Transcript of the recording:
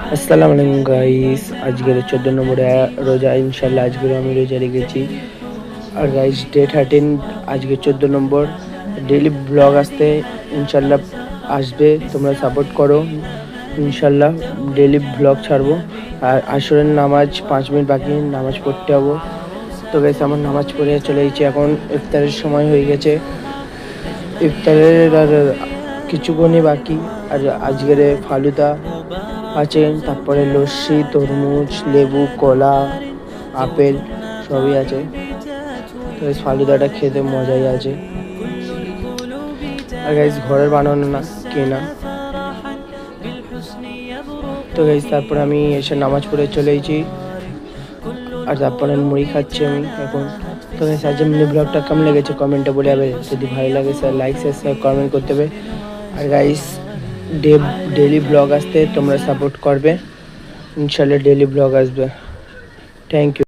আসসালামু আলাইকুম গাইস, আজকের 14 নম্বরে রোজা। ইনশাল্লাহ আজকের আমি রোজা রেখেছি। আর গাইস ডে 13, আজকে 14 নম্বর। ডেইলি ব্লগ আসতে ইনশাল্লাহ আসবে, তোমরা সাপোর্ট করো। ইনশাল্লাহ ডেইলি ব্লগ ছাড়বো। আর আসরের নামাজ 5 মিনিট বাকি, নামাজ পড়তে হবো। তো গাইস আমার নামাজ পড়ে চলে এসেছি, এখন ইফতারের সময় হয়ে গেছে। ইফতারের আর কিছুক্ষণই বাকি। আর আজকের ফালুদা আছে, তারপরে লস্যি, তরমুজ, লেবু, কলা, আপেল সবই আছে। তো এই ফালুদাটা খেতে মজাই আছে। আর গাইস ঘরের বানানো না, কেনা। তো গাইস তারপরে আমি এসে নামাজ পড়ে চলে এসেছি। আর তারপরে মুড়ি খাচ্ছি আমি এখন। তো গাইস আজ মিনি ব্লগটা কেমন লেগেছে কমেন্টে বলে যাবে। যদি ভালো লাগে স্যার লাইক শেয়ার কমেন্ট করতে হবে। আর গাইস ডেইলি ব্লগ আসতে তোমরা সাপোর্ট করবে। ইনশাল্লাহ ডেইলি ব্লগ আসবে। Thank you.